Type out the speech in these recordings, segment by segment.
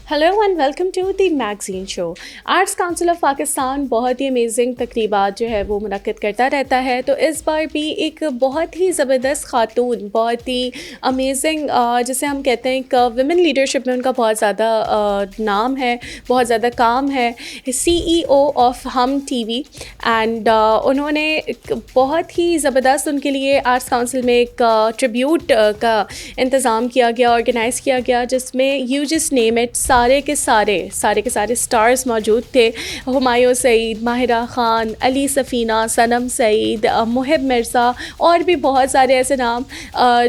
Hello and welcome to the magazine show. Arts council of Pakistan बहुत ही amazing तकरीबात जो है वो मुनक्किद करता रहता है। तो इस बार भी एक बहुत ही ज़बरदस्त खातून, बहुत ही अमेजिंग, जिसे हम कहते हैं एक विमेन लीडरशिप में उनका बहुत ज़्यादा नाम है, बहुत ज़्यादा काम है। CEO ऑफ हम टीवी एंड उन्होंने बहुत ही ज़बरदस्त उनके लिए आर्ट्स काउंसिल में एक ट्रिब्यूट का इंतज़ाम किया गया, ऑर्गेनाइज़ किया गया, जिसमें यू जस्ट नेम इट, सारे के सारे स्टार्स मौजूद थे। हुमायूं सईद, माहिरा ख़ान, अली सफ़ीना, सनम सईद, मुहिब मिर्ज़ा और भी बहुत सारे ऐसे नाम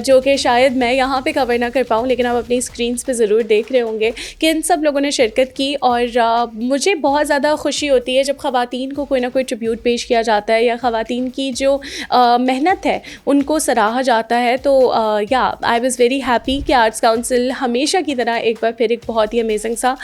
जो कि शायद मैं यहाँ पे कवर ना कर पाऊँ, लेकिन आप अपनी स्क्रीन्स पे ज़रूर देख रहे होंगे कि इन सब लोगों ने शिरकत की। और मुझे बहुत ज़्यादा खुशी होती है जब ख़वातीन को कोई ना कोई ट्रिब्यूट पेश किया जाता है या ख़वातीन की जो मेहनत है उनको सराहा जाता है। तो या आई वाज़ वेरी हैप्पी कि आर्ट्स काउंसिल हमेशा की तरह एक बार फिर एक बहुत ही अमेजिंग सा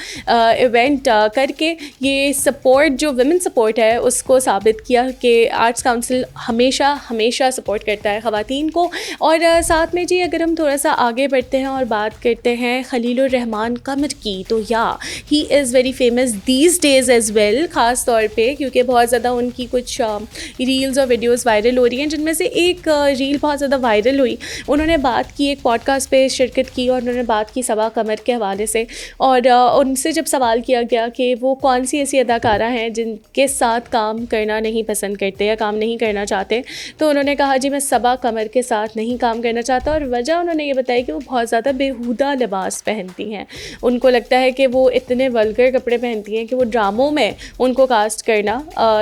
इवेंट करके ये सपोर्ट, जो विमेन सपोर्ट है, उसको साबित किया कि आर्ट्स काउंसिल हमेशा सपोर्ट करता है ख़वातीन को। और साथ में जी अगर हम थोड़ा सा आगे बढ़ते हैं और बात करते हैं खलीलुर रहमान कमर की, तो या he is very famous these days as well, ख़ास तौर पे क्योंकि बहुत ज़्यादा उनकी कुछ रील्स और वीडियोज़ वायरल हो रही हैं, जिनमें से एक रील बहुत ज़्यादा वायरल हुई। उन्होंने बात की, एक पॉडकास्ट पे शिरकत की और उन्होंने बात की सबा कमर के हवाले से। और उनसे जब सवाल किया गया कि वो कौन सी ऐसी अदाकारा हैं जिनके साथ काम करना नहीं पसंद करते या काम नहीं करना चाहते, तो उन्होंने कहा जी मैं सबा कमर के साथ नहीं काम करना चाहता। और वजह उन्होंने ये बताई कि वो बहुत ज़्यादा बेहुदा लिबास पहनती हैं। उनको लगता है कि वो इतने वल्गर कपड़े पहनती हैं कि वो ड्रामों में उनको कास्ट करना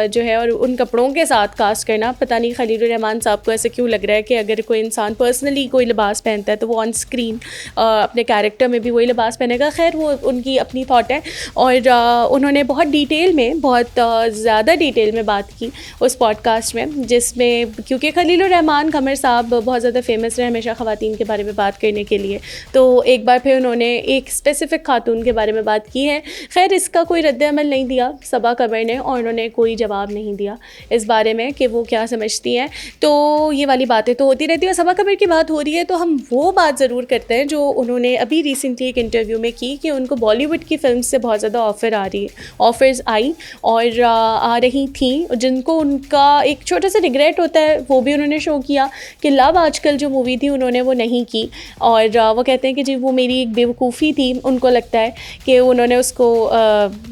जो है, और उन कपड़ों के साथ कास्ट करना, पता नहीं खलीलुर रहमान साहब को ऐसे क्यों लग रहा है कि अगर कोई इंसान पर्सनली कोई लिबास पहनता है तो वो ऑन स्क्रीन अपने कैरेक्टर में भी वही लिबास पहनेगा। खैर वो उनकी अपनी थॉट है। और उन्होंने बहुत डिटेल में, बहुत ज़्यादा डिटेल में बात की उस पॉडकास्ट में, जिसमें क्योंकि खलीलुर रहमान कमर साहब बहुत ज़्यादा फेमस रहे हमेशा ख़वातीन के बारे में बात करने के लिए, तो एक बार फिर उन्होंने एक स्पेसिफ़िक खातून के बारे में बात की है। खैर इसका कोई रद्द-ए-अमल नहीं दिया सबा कमर ने, और उन्होंने कोई जवाब नहीं दिया इस बारे में कि वो क्या समझती हैं। तो ये वाली बातें तो होती रहती है। और सबा कमर की बात हो रही है तो हम वो बात ज़रूर करते हैं जो उन्होंने अभी रिसेंटली एक इंटरव्यू में की कि उनको बॉलीवुड की फ़िल्म से बहुत ज़्यादा ऑफ़र्स आई और आ रही थी, जिनको उनका एक छोटा सा रिग्रेट होता है, वो भी उन्होंने शो किया कि लव आजकल जो मूवी थी उन्होंने वो नहीं की। और वो कहते हैं कि जी वो मेरी एक बेवकूफ़ी थी, उनको लगता है कि उन्होंने उसको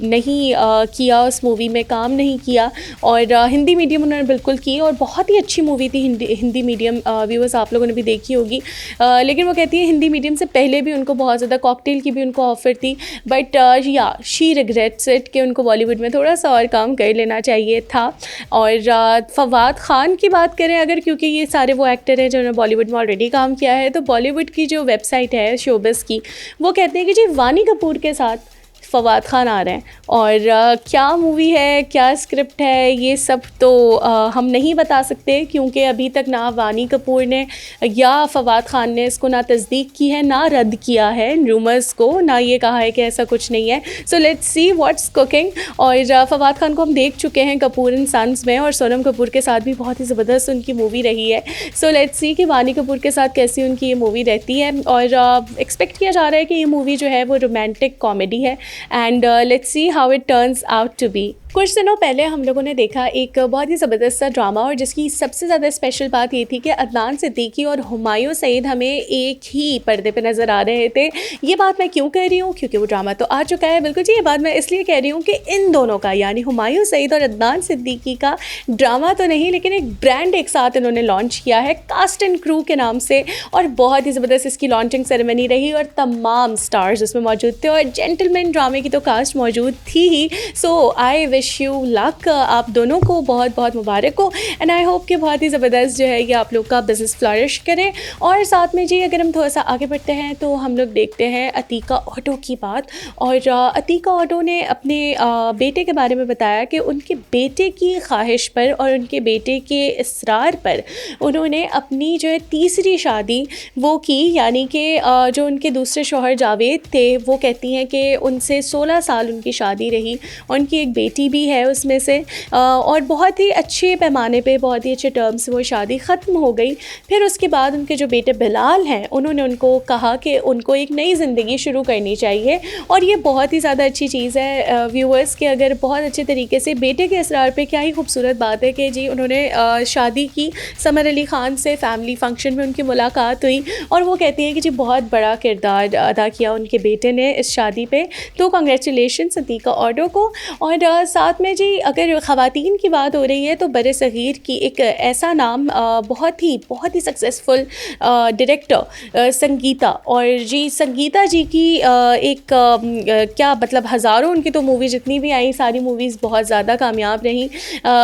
नहीं किया, उस मूवी में काम नहीं किया। और हिंदी मीडियम उन्होंने बिल्कुल की और बहुत ही अच्छी मूवी थी हिंदी मीडियम, व्यूअर्स आप लोगों ने भी देखी होगी। लेकिन वो कहती है हिंदी मीडियम से पहले भी उनको बहुत ज़्यादा कॉकटेल की भी उनको ऑफ़र थी, बट या शी रिग्रेट्स इट कि उनको बॉलीवुड में थोड़ा सा और काम कर लेना चाहिए था। और फवाद ख़ान की बात करें अगर, क्योंकि ये सारे वो एक्टर हैं जिन्होंने बॉलीवुड में ऑलरेडी काम किया है, तो बॉलीवुड की जो वेबसाइट है शोबिज़ की, वो कहते हैं कि जी वानी कपूर के साथ फवाद ख़ान आ रहे हैं। और क्या मूवी है, क्या स्क्रिप्ट है, ये सब तो हम नहीं बता सकते, क्योंकि अभी तक ना वानी कपूर ने या फवाद ख़ान ने इसको ना तस्दीक की है ना रद्द किया है रूमर्स को, ना ये कहा है कि ऐसा कुछ नहीं है। So let's see what's cooking. और फवाद ख़ान को हम देख चुके हैं कपूर एंड सन्स में, और सोनम कपूर के साथ भी बहुत ही ज़बरदस्त उनकी मूवी रही है। सो लेट्स सी कि वानी कपूर के साथ कैसी उनकी ये मूवी रहती है। और एक्सपेक्ट किया जा रहा है कि ये मूवी जो है वो रोमांटिक कॉमेडी है, and let's see how it turns out to be. कुछ दिनों पहले हम लोगों ने देखा एक बहुत ही ज़बरदस्त सा ड्रामा, और जिसकी सबसे ज़्यादा स्पेशल बात ये थी कि अदनान सिद्दीकी और हुमायूं सईद हमें एक ही पर्दे पे नज़र आ रहे थे। ये बात मैं क्यों कह रही हूँ, क्योंकि वो ड्रामा तो आ चुका है। बिल्कुल जी, ये बात मैं इसलिए कह रही हूँ कि इन दोनों का, यानी हुमायूं सईद और अदनान सिद्दीकी का ड्रामा तो नहीं, लेकिन एक ब्रांड एक साथ इन्होंने लॉन्च किया है कास्ट एंड क्रू के नाम से, और बहुत ही ज़बरदस्त इसकी लॉन्चिंग सेरेमनी रही और तमाम स्टार्स उसमें मौजूद थे, और जेंटलमैन ड्रामे की तो कास्ट मौजूद थी ही। सो आई विश यू लक, आप दोनों को बहुत बहुत मुबारक हो, एंड आई होप कि बहुत ही ज़बरदस्त जो है ये आप लोग का बिज़नेस फ्लरिश करें। और साथ में जी अगर हम थोड़ा सा आगे बढ़ते हैं तो हम लोग देखते हैं अतीका ऑटो की बात। और अतीका ऑटो ने अपने बेटे के बारे में बताया कि उनके बेटे की ख्वाहिश पर और उनके बेटे के इसरार पर उन्होंने अपनी जो है तीसरी शादी वो की, यानी कि जो उनके दूसरे शौहर जावेद थे, वो कहती हैं कि उनसे 16 साल उनकी शादी रही, उनकी एक बेटी भी है उसमें से, और बहुत ही अच्छे पैमाने पे, बहुत ही अच्छे टर्म्स से वो शादी ख़त्म हो गई। फिर उसके बाद उनके जो बेटे बिलाल हैं, उन्होंने उनको कहा कि उनको एक नई ज़िंदगी शुरू करनी चाहिए, और ये बहुत ही ज़्यादा अच्छी चीज़ है व्यूअर्स कि अगर बहुत अच्छे तरीके से बेटे के इसरार पे, क्या ही खूबसूरत बात है कि जी उन्होंने शादी की, समर अली ख़ान से फैमिली फंक्शन में उनकी मुलाकात हुई, और वो कहती हैं कि जी बहुत बड़ा किरदार अदा किया उनके बेटे ने इस शादी पे, तो कांग्रेचुलेशन अतीका ऑडो को। और साथ में जी अगर ख़वातीन की बात हो रही है तो बरसग़ीर की एक ऐसा नाम, बहुत ही सक्सेसफुल डायरेक्टर संगीता, और जी संगीता जी की एक क्या मतलब हज़ारों उनकी तो मूवी जितनी भी आई सारी मूवीज़ बहुत ज़्यादा कामयाब रहीं।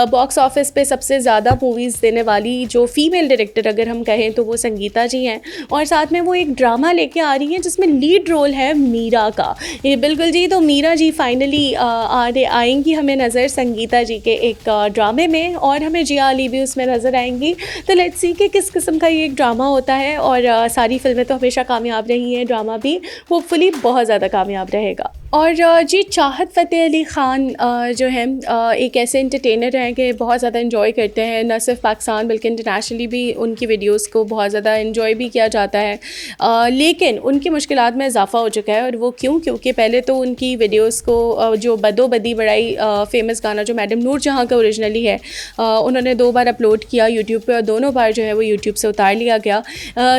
बॉक्स ऑफिस पे सबसे ज़्यादा मूवीज़ देने वाली जो फ़ीमेल डायरेक्टर अगर हम कहें तो वो संगीता जी हैं, और साथ में वो एक ड्रामा लेके आ रही हैं जिसमें लीड रोल है मीरा का। ये बिल्कुल जी, तो मीरा जी फाइनली आएंगी हमें नज़र संगीता जी के एक ड्रामे में, और हमें जिया अली भी उसमें नज़र आएंगी। तो लेट्स सी कि किस किस्म का ये एक ड्रामा होता है, और सारी फिल्में तो हमेशा कामयाब रही हैं, ड्रामा भी होपफुली बहुत ज़्यादा कामयाब रहेगा। और जी चाहत फ़तेह अली ख़ान जो है एक ऐसे एंटरटेनर हैं कि बहुत ज़्यादा एंजॉय करते हैं, न सिर्फ पाकिस्तान बल्कि इंटरनेशनली भी उनकी वीडियोस को बहुत ज़्यादा एंजॉय भी किया जाता है। लेकिन उनकी मुश्किलात में इजाफ़ा हो चुका है, और वो क्योंकि पहले तो उनकी वीडियोस को जो बदो बदी बड़ाई फ़ेमस गाना जो मैडम नूर जहाँ का ओरिजिनली है, उन्होंने 2 बार अपलोड किया यूट्यूब पे, और दोनों बार जो है वो यूट्यूब से उतार लिया गया।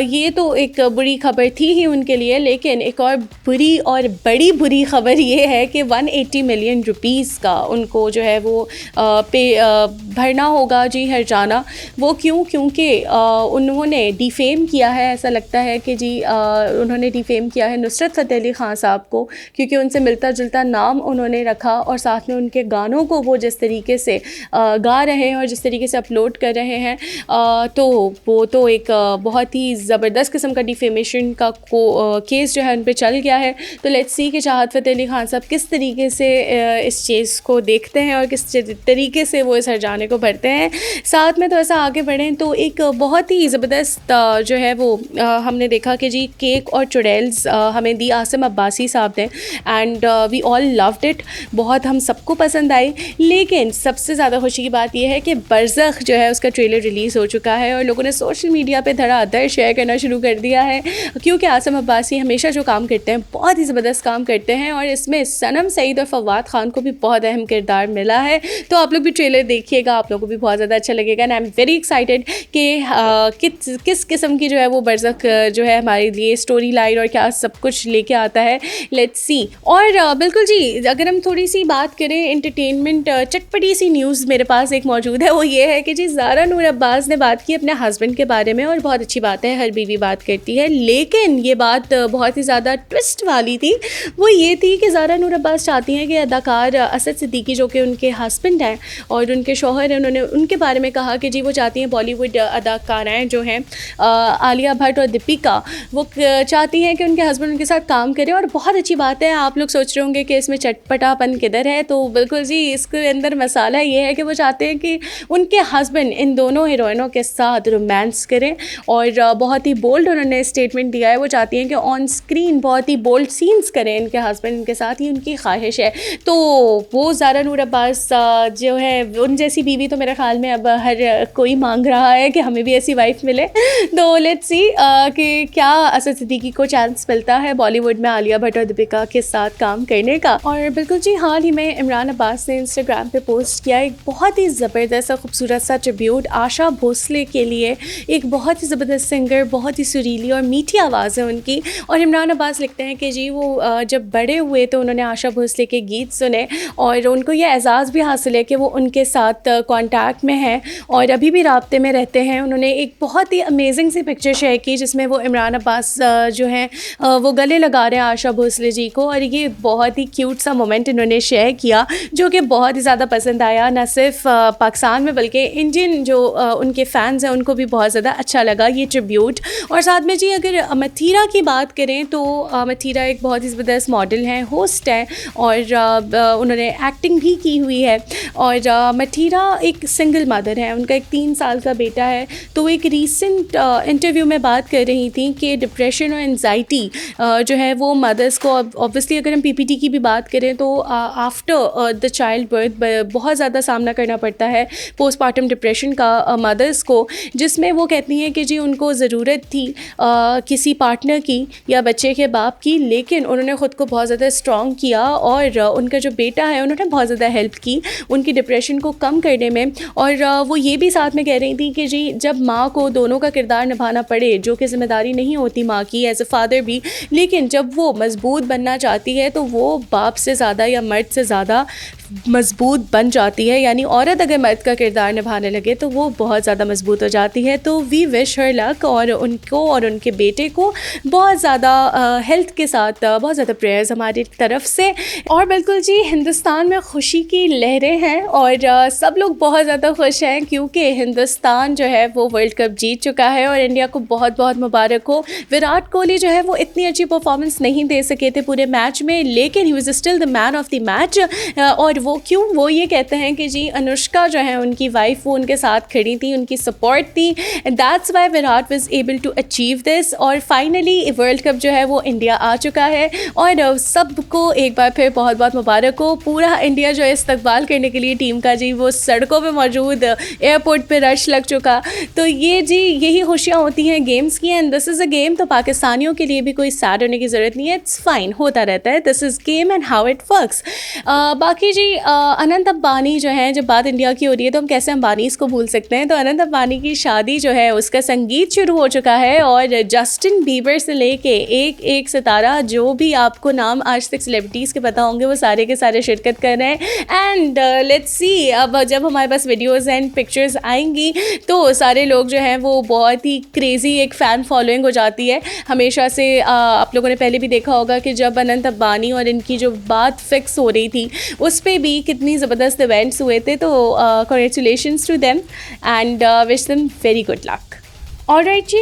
ये तो एक बुरी खबर थी ही उनके लिए, लेकिन एक और बुरी और बड़ी बुरी खबर ये है कि 180 मिलियन रुपीस का उनको जो है वो भरना होगा जी हर्जाना। वो क्योंकि उन्होंने डिफेम किया है, ऐसा लगता है कि जी उन्होंने डिफेम किया है नुसरत फ़तेह अली ख़ान साहब को, क्योंकि उनसे मिलता जुलता नाम उन्होंने रखा, और साथ में उनके गानों को वो जिस तरीके से गा रहे हैं और जिस तरीके से अपलोड कर रहे हैं, तो वो तो एक बहुत ही ज़बरदस्त किस्म का डिफेमेशन का केस जो है उन पर चल गया है। तो लेट्स सी कि चाहत फ़तेह अली ख़ान साहब किस तरीके से इस चीज़ को देखते हैं और किस तरीके से वो इस हर्जाने को भरते हैं। साथ में तो ऐसा आगे बढ़ें तो एक बहुत ही ज़बरदस्त जो है वो हमने देखा कि जी केक और चुड़ैल्स हमें दी आसिम अब्बासी साहब ने, and we all loved it, बहुत हम सबको पसंद आई। लेकिन सबसे ज़्यादा खुशी की बात यह है कि बरज़ख जो है उसका ट्रेलर रिलीज़ हो चुका है, और लोगों ने सोशल मीडिया पे धड़ाधड़ शेयर करना शुरू कर दिया है, क्योंकि आसिम अब्बासी हमेशा जो काम करते हैं बहुत ही ज़बरदस्त काम करते हैं, और इसमें सनम सईद और फवाद खान को भी बहुत अहम किरदार मिला है। तो आप लोग भी ट्रेलर देखिएगा, आप लोगों को भी बहुत ज़्यादा अच्छा लगेगा, and I am very excited कि किस किस्म की जो है वो बरज़ख जो है हमारे लिए स्टोरी लाइन और क्या सब कुछ लेके आता है। Let's see. और बिल्कुल जी, अगर हम थोड़ी सी बात करें एंटरटेनमेंट, चटपटी सी न्यूज़ मेरे पास एक मौजूद है, वो ये है कि जी ज़ारा नूर अब्बास ने बात की अपने हस्बैंड के बारे में, और बहुत अच्छी बात है, हर बीवी बात करती है, लेकिन ये बात बहुत ही ज़्यादा ट्विस्ट वाली थी। वो ये थी कि ज़ारा नूर अब्बास चाहती हैं कि अदाकार असद सिद्दीकी जो कि उनके हस्बैंड हैं और उनके शौहर हैं, उन्होंने उनके बारे में कहा कि जी वो चाहती हैं बॉलीवुड अदाकाराएँ जो हैं आलिया भट्ट और दीपिका, वो चाहती हैं कि उनके हस्बैंड उनके साथ काम करें, और बहुत अच्छी बात है। आप लोग सोच रहे होंगे कि इसमें चटपटापन किधर है, तो बिल्कुल जी इसके अंदर मसाला ये है कि वो चाहते हैं कि उनके हस्बैंड इन दोनों हीरोइनों के साथ रोमांस करें, और बहुत ही बोल्ड उन्होंने स्टेटमेंट दिया है, वो चाहती हैं कि ऑन स्क्रीन बहुत ही बोल्ड सीन्स करें इनके हस्बैंड के साथ, ही उनकी ख्वाहिश है। तो वो ज़ारा नूर अब्बास जो है उन जैसी बीवी तो मेरे ख्याल में अब हर कोई मांग रहा है कि हमें भी ऐसी वाइफ मिले। तो लेट्स सी कि क्या असद सिद्दीकी को चांस मिलता है बॉलीवुड में आलिया भट्ट और दीपिका के साथ काम करने का। और बिल्कुल जी, हाल ही में इमरान अब्बास ने इंस्टाग्राम पे पोस्ट किया एक बहुत ही ज़बरदस्त खूबसूरत सा ट्रिब्यूट आशा भोसले के लिए। एक बहुत ही ज़बरदस्त सिंगर, बहुत ही सुरीली और मीठी आवाज़ है उनकी, और इमरान अब्बास लिखते हैं कि जी वो जब बड़े हुए तो उन्होंने आशा भोसले के गीत सुने, और उनको ये एजाज़ भी हासिल है कि वो उनके साथ कॉन्टैक्ट में हैं और अभी भी राब्ते में रहते हैं। उन्होंने एक बहुत ही अमेजिंग सी पिक्चर शेयर की जिसमें वो इमरान अब्बास जो हैं वो गले लगा रहे हैं आशा भोसले जी को, और ये बहुत ही क्यूट सा मोमेंट इन्होंने शेयर किया जो कि बहुत ही ज़्यादा पसंद आया, न सिर्फ पाकिस्तान में बल्कि इंडियन जो उनके फ़ैन्स हैं उनको भी बहुत ज़्यादा अच्छा लगा ये ट्रिब्यूट। और साथ में जी अगर मथीरा की बात करें तो मथीरा एक बहुत ही ज़बरदस्त मॉडल हैं, हैं, होस्ट हैं और उन्होंने एक्टिंग भी की हुई है। और मठीरा एक सिंगल मदर है, उनका एक 3 साल का बेटा है। तो एक रीसेंट इंटरव्यू में बात कर रही थी कि डिप्रेशन और एंजाइटी जो है वो मदर्स को, ऑब्वियसली अगर हम पीपीटी की भी बात करें तो आफ्टर द चाइल्ड बर्थ बहुत ज़्यादा सामना करना पड़ता है पोस्टमार्टम डिप्रेशन का मदर्स को, जिसमें वो कहती हैं कि जी उनको ज़रूरत थी किसी पार्टनर की या बच्चे के बाप की, लेकिन उन्होंने ख़ुद को बहुत ज़्यादा स्ट्रॉन्ग किया और उनका जो बेटा है उन्होंने बहुत ज़्यादा हेल्प की उनकी डिप्रेशन को कम करने में। और वो ये भी साथ में कह रही थी कि जी जब माँ को दोनों का किरदार निभाना पड़े, जो कि ज़िम्मेदारी नहीं होती माँ की एज अ फादर भी, लेकिन जब वो मजबूत बनना चाहती है तो वो बाप से ज़्यादा या मर्द से ज़्यादा मजबूत बन जाती है। यानी औरत अगर मर्द का किरदार निभाने लगे तो वो बहुत ज़्यादा मजबूत हो जाती है। तो वी विश हर लक और उनको और उनके बेटे को बहुत ज़्यादा हेल्थ के साथ बहुत ज़्यादा प्रेयर्स हमारी तरफ से। और बिल्कुल जी, हिंदुस्तान में खुशी की लहरें हैं और सब लोग बहुत ज़्यादा खुश हैं क्योंकि हिंदुस्तान जो है वो वर्ल्ड कप जीत चुका है और इंडिया को बहुत बहुत मुबारक हो। विराट कोहली जो है वो इतनी अच्छी परफॉर्मेंस नहीं दे सके थे पूरे मैच में, लेकिन he was still the man of the match. और वो क्यों, वो ये कहते हैं कि जी अनुष्का जो है उनकी वाइफ, वो उनके साथ खड़ी थी, उनकी सपोर्ट थी, and that's why Virat was able to achieve this. और फाइनली वर्ल्ड कप जो है वो इंडिया आ चुका है और सबको एक बार फिर बहुत बहुत मुबारक हो। पूरा इंडिया जो है इस्तकबाल करने के लिए टीम का जी वो सड़कों पे मौजूद, एयरपोर्ट पे रश लग चुका। तो ये जी यही खुशियाँ होती हैं गेम्स की, and this is a game. तो पाकिस्तानियों के लिए भी कोई सैड होने की ज़रूरत नहीं है, इट्स फाइन, होता रहता है, this is game and how it works. बाकी जी अनंत अंबानी जो है, जब बात इंडिया की हो रही है तो हम कैसे अंबानीज़ को भूल सकते हैं। तो अनंत अंबानी की शादी जो है उसका संगीत शुरू हो चुका है और जस्टिन बीबर से लेके एक एक सितारा, जो भी आपको नाम आज तक सेलिब्रिटीज़ के पता होंगे, वो सारे के सारे शिरकत कर रहे हैं। एंड लेट्स सी, अब जब हमारे पास वीडियोज़ एंड पिक्चर्स आएंगी तो सारे लोग जो हैं वो बहुत ही क्रेज़ी एक फ़ैन फॉलोइंग हो जाती है हमेशा से। आप लोगों ने पहले भी देखा होगा कि जब अनंत अंबानी और इनकी जो बात फिक्स हो रही थी उस पर भी कितनी ज़बरदस्त इवेंट्स हुए थे। तो congratulations to them and wish them very good luck. Alright ji,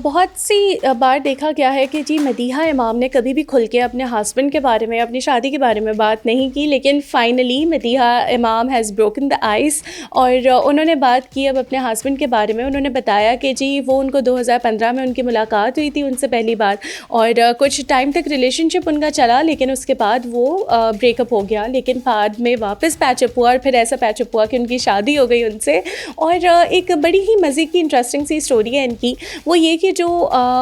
बहुत सी बार देखा गया है कि जी मदीहा इमाम ने कभी भी खुल के अपने हस्बैंड के बारे में, अपनी शादी के बारे में बात नहीं की, लेकिन फाइनली मदीहा इमाम हैज़ ब्रोकन द आइस और उन्होंने बात की अब अपने हस्बैंड के बारे में। उन्होंने बताया कि जी वो उनको 2015 में उनकी मुलाकात हुई थी उनसे पहली बार और कुछ टाइम तक रिलेशनशिप उनका चला, लेकिन उसके बाद वो ब्रेकअप हो गया, लेकिन बाद में वापस पैचअप हुआ और फिर ऐसा पैचअप हुआ कि उनकी शादी हो गई उनसे। और एक बड़ी ही मज़े की इंटरेस्टिंग सी स्टोरी इनकी, वो ये कि जो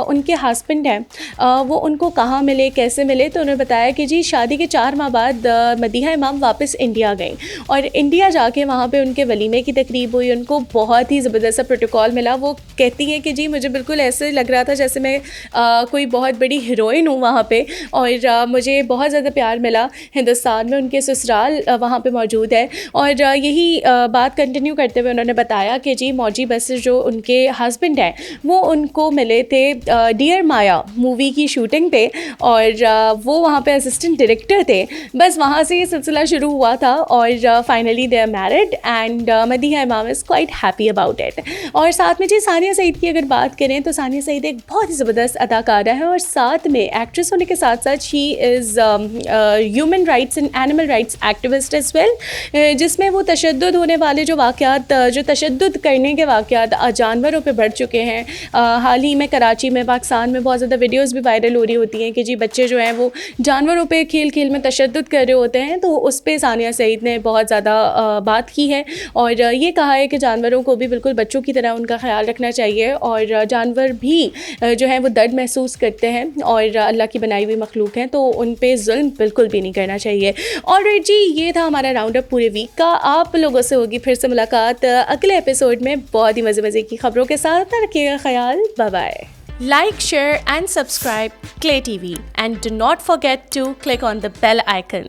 उनके हस्बैंड हैं वो उनको कहाँ मिले, कैसे मिले। तो उन्होंने बताया कि जी शादी के 4 माह बाद मदीहा इमाम वापस इंडिया गई और इंडिया जाके वहाँ पे उनके वलीमे की तकरीब हुई। उनको बहुत ही ज़बरदस्त प्रोटोकॉल मिला। वो कहती हैं कि जी मुझे बिल्कुल ऐसे लग रहा था जैसे मैं कोई बहुत बड़ी हीरोइन हूँ वहाँ पे और मुझे बहुत ज़्यादा प्यार मिला हिंदुस्तान में। उनके ससुराल वहाँ पे मौजूद है और यही बात कंटिन्यू करते हुए उन्होंने बताया कि जी मौजी बसर जो उनके हस्बैंड हैं वो उनको मिले थे डियर माया मूवी की शूटिंग पे और वो वहाँ पे असिस्टेंट डायरेक्टर थे। बस वहाँ से ये सिलसिला शुरू हुआ था और finally they are married and Madiha Imam is quite happy about it. और साथ में जी सानिया सईद की अगर बात करें तो सानिया सईद एक बहुत ही ज़बरदस्त अदाकारा है और साथ में एक्ट्रेस होने के साथ साथ she is human rights and animal rights activist as well, जिसमें वो तशद्दुद होने वाले जो वाक़यात, जो तशद्दुद करने के वाक़यात जानवरों पे बढ़ चुके हैं। हाल ही में कराची में, पाकिस्तान में बहुत ज़्यादा वीडियोस भी वायरल हो रही होती हैं कि जी बच्चे जो हैं वो जानवरों पे खेल खेल में तशद्दुद कर रहे होते हैं। तो उस पे सानिया सईद ने बहुत ज़्यादा बात की है और ये कहा है कि जानवरों को भी बिल्कुल बच्चों की तरह उनका ख्याल रखना चाहिए और जानवर भी जो है वो दर्द महसूस करते हैं और अल्लाह की बनाई हुई मखलूक हैं, तो उन पे जुल्म बिल्कुल भी नहीं करना चाहिए। ऑलराइट जी, ये था हमारा राउंड अप पूरे वीक का। आप लोगों से होगी फिर से मुलाकात अगले एपिसोड में बहुत ही मज़े की खबरों के साथ। रखिएगा ख्याल, bye bye. Like, share and subscribe Clay TV and do not forget to click on the bell icon.